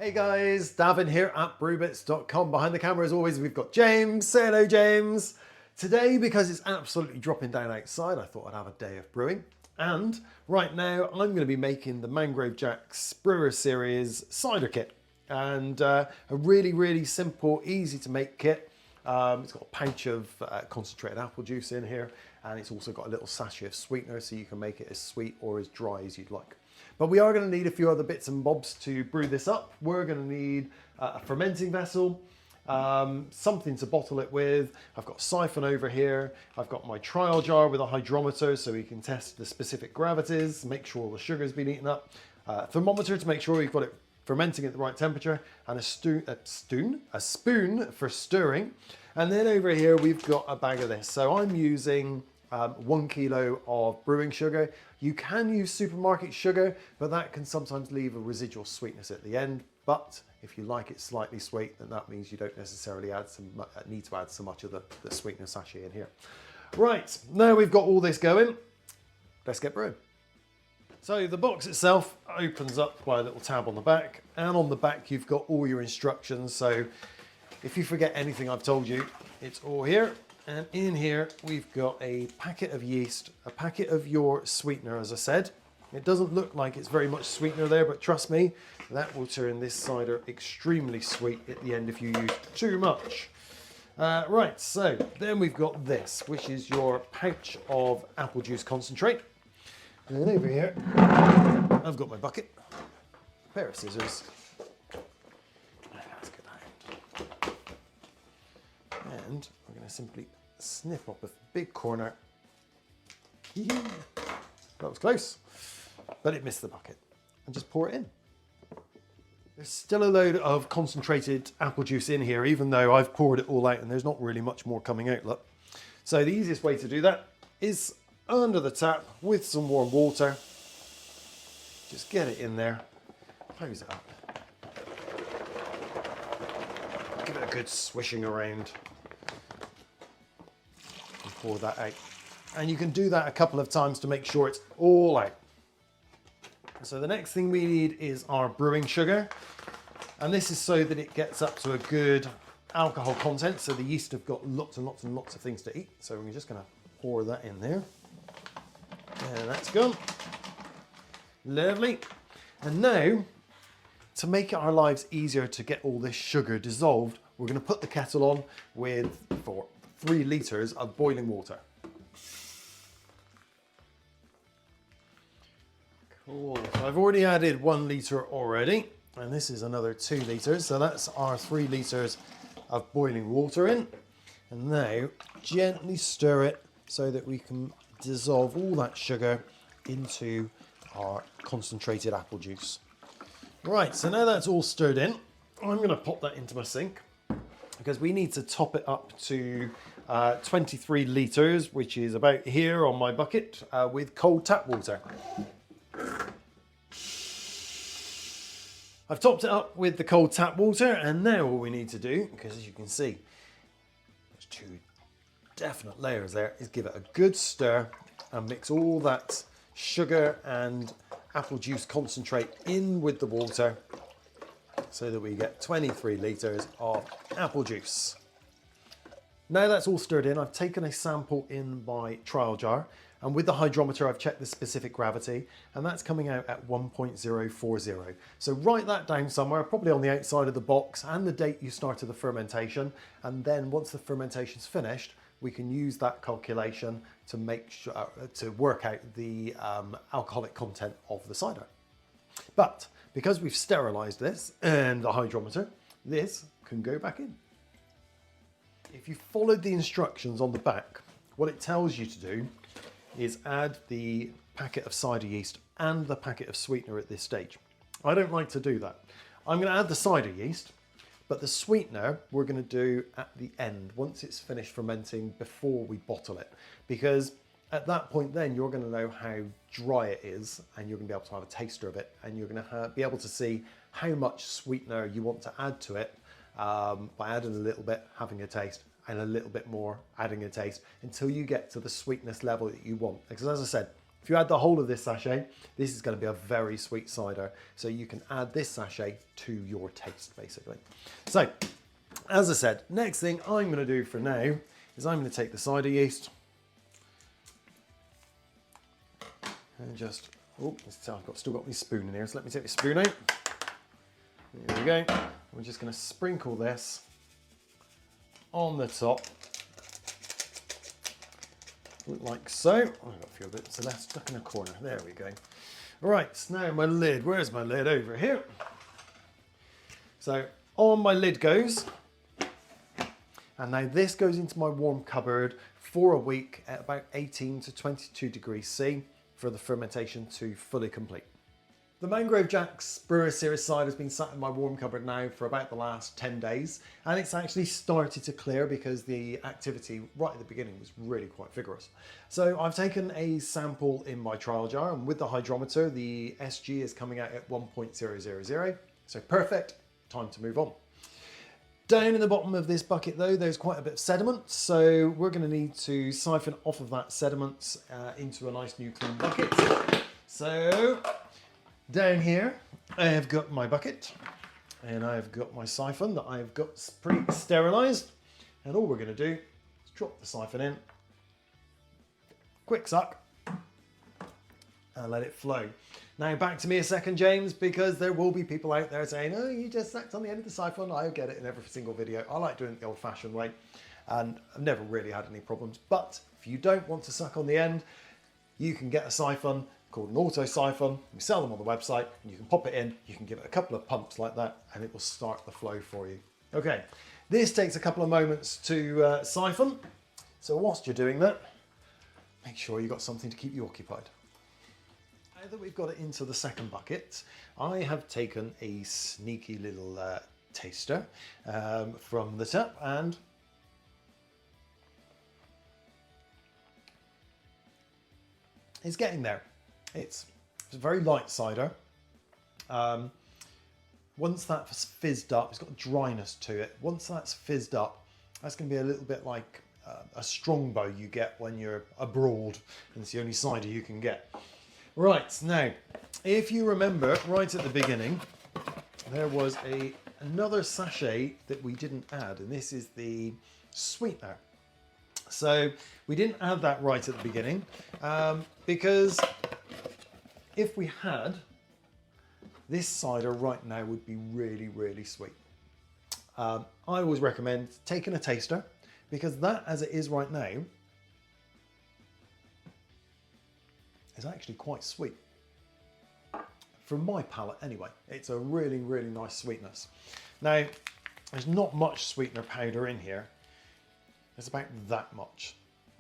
Hey guys, Davin here at brewbits.com. Behind the camera as always we've got James. Say hello James. Today, because it's absolutely dropping down outside, I thought I'd have a day of brewing. And right now I'm going to be making the Mangrove Jack's Brewers Series cider kit. And a really simple, easy to make kit. It's got a pouch of concentrated apple juice in here, and it's also got a little sachet of sweetener so you can make it as sweet or as dry as you'd like. But we are going to need a few other bits and bobs to brew this up. We're going to need a fermenting vessel, something to bottle it with. I've got a siphon over here. I've got my trial jar with a hydrometer so we can test the specific gravities, make sure all the sugar's been eaten up. Thermometer to make sure we've got it fermenting at the right temperature, and a spoon for stirring. And then over here we've got a bag of this. So I'm using 1 kilo of brewing sugar. You can use supermarket sugar, but that can sometimes leave a residual sweetness at the end. But if you like it slightly sweet, then that means you don't necessarily need to add so much of the sweetener sachet in here. Right, now we've got all this going, let's get brewing. So the box itself opens up by a little tab on the back, and on the back you've got all your instructions. So if you forget anything I've told you, it's all here. And in here we've got a packet of yeast, a packet of your sweetener, as I said. It doesn't look like it's very much sweetener there, but trust me, that will turn this cider extremely sweet at the end if you use too much. Right, so then we've got this, which is your pouch of apple juice concentrate. And then over here, I've got my bucket, a pair of scissors, and we're going to simply snip off a big corner. That was close, but it missed the bucket. And just pour it in. There's still a load of concentrated apple juice in here, even though I've poured it all out and there's not really much more coming out, look. So the easiest way to do that is under the tap with some warm water. Just get it in there, close it up. Give it a good swishing around. Pour that out, and you can do that a couple of times to make sure it's all out. So the next thing we need is our brewing sugar, and this is so that it gets up to a good alcohol content, so the yeast have got lots and lots and lots of things to eat. So we're just going to pour that in there, and that's gone. Lovely. And now, to make our lives easier to get all this sugar dissolved, we're going to put the kettle on for 3 litres of boiling water. Cool. So I've already added 1 litre already, and this is another 2 litres. So that's our 3 litres of boiling water in. And now gently stir it so that we can dissolve all that sugar into our concentrated apple juice. Right, so now that's all stirred in, I'm going to pop that into my sink, because we need to top it up to 23 litres, which is about here on my bucket, with cold tap water. I've topped it up with the cold tap water, and now all we need to do, because as you can see, there's 2 definite layers there, is give it a good stir and mix all that sugar and apple juice concentrate in with the water, so that we get 23 litres of apple juice. Now that's all stirred in, I've taken a sample in my trial jar, and with the hydrometer I've checked the specific gravity, and that's coming out at 1.040. So write that down somewhere, probably on the outside of the box, and the date you started the fermentation, and then once the fermentation's finished, we can use that calculation to make sure, to work out the alcoholic content of the cider. But because we've sterilised this and the hydrometer, this can go back in. If you followed the instructions on the back, what it tells you to do is add the packet of cider yeast and the packet of sweetener at this stage. I don't like to do that. I'm going to add the cider yeast, but the sweetener we're going to do at the end, once it's finished fermenting, before we bottle it. Because at that point then you're going to know how dry it is, and you're going to be able to have a taster of it, and you're going to be able to see how much sweetener you want to add to it, by adding a little bit, having a taste, and a little bit more, adding a taste, until you get to the sweetness level that you want. Because as I said, If you add the whole of this sachet, this is going to be a very sweet cider. So you can add this sachet to your taste, basically. So, as I said, next thing I'm going to do for now is I'm going to take the cider yeast and just, oh, I've still got my spoon in here, so let me take the spoon out. There we go. We're just going to sprinkle this on the top, like so. Oh, I've got a few bits of that stuck in a corner. There we go. All right, so now my lid. Where's my lid? Over here. So on my lid goes. And now this goes into my warm cupboard for a week at about 18 to 22 degrees C for the fermentation to fully complete. The Mangrove Jack's Brewer Series cider has been sat in my warm cupboard now for about the last 10 days, and it's actually started to clear because the activity right at the beginning was really quite vigorous. So I've taken a sample in my trial jar, and with the hydrometer, the SG is coming out at 1.000. So perfect, time to move on. Down in the bottom of this bucket though, there's quite a bit of sediment, so we're going to need to siphon off of that sediment into a nice new clean bucket. So down here, I have got my bucket and I've got my siphon that I've got pre-sterilised. And all we're going to do is drop the siphon in, quick suck, and let it flow. Now back to me a second, James, because there will be people out there saying, oh, you just sucked on the end of the siphon. I get it in every single video. I like doing it the old-fashioned way, and I've never really had any problems. But if you don't want to suck on the end, you can get a siphon called an auto siphon. We sell them on the website, and you can pop it in. You can give it a couple of pumps like that, and it will start the flow for you. Okay, this takes a couple of moments to siphon. So whilst you're doing that, make sure you've got something to keep you occupied. Now that we've got it into the second bucket, I have taken a sneaky little taster from the tap, and it's getting there. It's a very light cider. Once that's fizzed up, it's got a dryness to it. Once that's fizzed up, that's going to be a little bit like a strongbow you get when you're abroad, and it's the only cider you can get. Right, now, if you remember right at the beginning, there was another sachet that we didn't add, and this is the sweetener. So we didn't add that right at the beginning because if we had, this cider right now would be really, really sweet. I always recommend taking a taster, because that, as it is right now, is actually quite sweet. From my palate anyway, it's a really, really nice sweetness. Now, there's not much sweetener powder in here. There's about that much.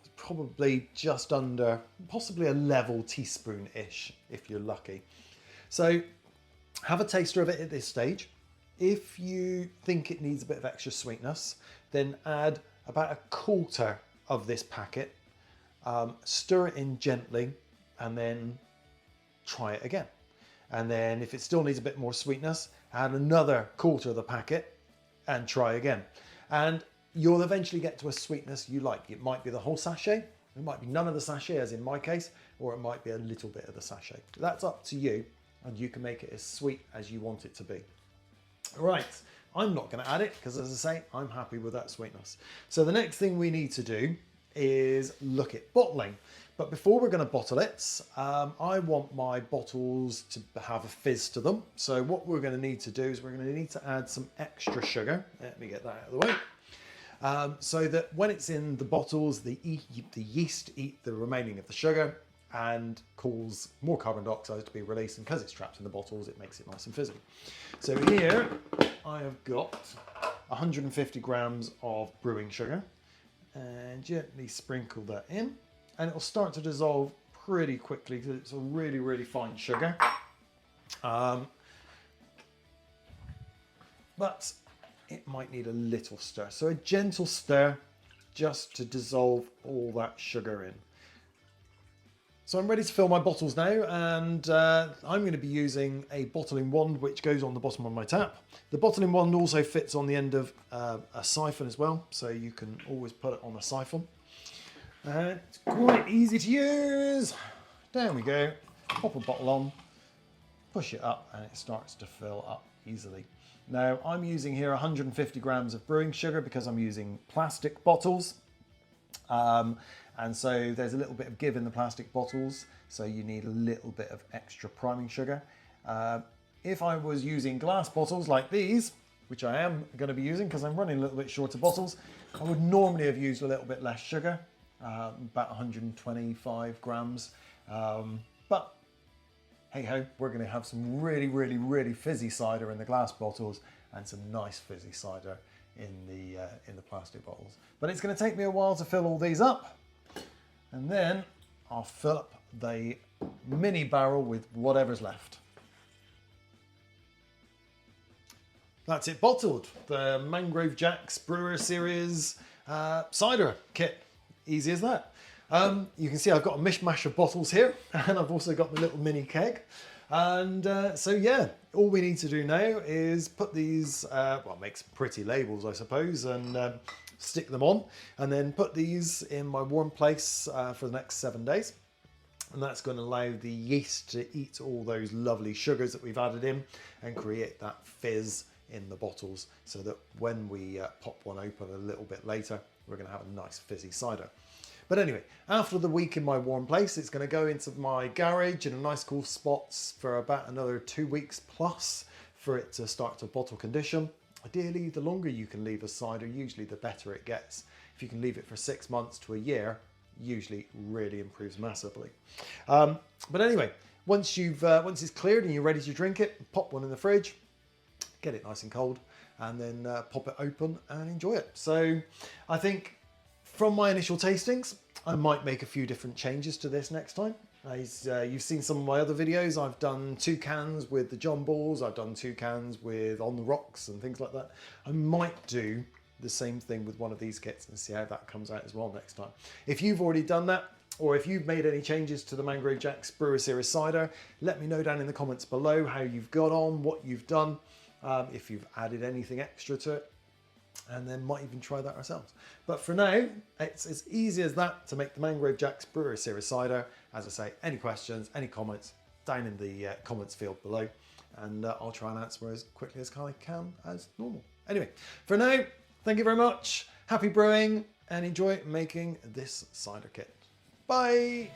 It's probably just under, possibly a level teaspoon-ish, if you're lucky. So have a taster of it at this stage. If you think it needs a bit of extra sweetness, then add about a quarter of this packet, stir it in gently, and then try it again. And then if it still needs a bit more sweetness, add another quarter of the packet and try again. And you'll eventually get to a sweetness you like. It might be the whole sachet, it might be none of the sachet, as in my case, or it might be a little bit of the sachet. That's up to you, and you can make it as sweet as you want it to be. Right, I'm not going to add it because, as I say, I'm happy with that sweetness. So the next thing we need to do is look at bottling. But before we're going to bottle it, I want my bottles to have a fizz to them. So what we're going to need to do is we're going to need to add some extra sugar. Let me get that out of the way. So that when it's in the bottles, the yeast eat the remaining of the sugar and cause more carbon dioxide to be released. And because it's trapped in the bottles, it makes it nice and fizzy. So here I have got 150 grams of brewing sugar, and gently sprinkle that in. And it'll start to dissolve pretty quickly because it's a really, really fine sugar. But it might need a little stir. So a gentle stir just to dissolve all that sugar in. So I'm ready to fill my bottles now, and I'm going to be using a bottling wand which goes on the bottom of my tap. The bottling wand also fits on the end of a siphon as well, so you can always put it on a siphon. It's quite easy to use. There we go. Pop a bottle on, push it up, and it starts to fill up easily. Now, I'm using here 150 grams of brewing sugar because I'm using plastic bottles. And so there's a little bit of give in the plastic bottles, so you need a little bit of extra priming sugar. If I was using glass bottles like these, which I am going to be using because I'm running a little bit short of bottles, I would normally have used a little bit less sugar, about 125 grams. But hey ho, we're going to have some really fizzy cider in the glass bottles and some nice fizzy cider in the plastic bottles. But it's going to take me a while to fill all these up, and then I'll fill up the mini barrel with whatever's left. That's it bottled. The Mangrove Jack's Brewer Series cider kit. Easy as that. You can see I've got a mishmash of bottles here, and I've also got the little mini keg. And so yeah, all we need to do now is put these, well, make some pretty labels, I suppose, and stick them on, and then put these in my warm place for the next 7 days. And that's going to allow the yeast to eat all those lovely sugars that we've added in and create that fizz in the bottles, so that when we pop one open a little bit later, we're going to have a nice fizzy cider. But anyway, after the week in my warm place, it's going to go into my garage in a nice cool spot for about another 2 weeks plus for it to start to bottle condition. Ideally, the longer you can leave a cider, usually the better it gets. If you can leave it for 6 months to a year, usually really improves massively. But anyway, once it's cleared and you're ready to drink it, pop one in the fridge, get it nice and cold, and then pop it open and enjoy it. So I think from my initial tastings, I might make a few different changes to this next time. As you've seen some of my other videos, I've done 2 cans with the John Balls, I've done 2 cans with On the Rocks and things like that. I might do the same thing with one of these kits and see how that comes out as well next time. If you've already done that, or if you've made any changes to the Mangrove Jack's Brewer Series cider, let me know down in the comments below how you've got on, what you've done, if you've added anything extra to it, and then might even try that ourselves. But for now, it's as easy as that to make the Mangrove Jack's Brewer Series cider. As I say, any questions, any comments, down in the comments field below, and I'll try and answer as quickly as I can as normal. Anyway, for now, thank you very much, happy brewing, and enjoy making this cider kit. Bye!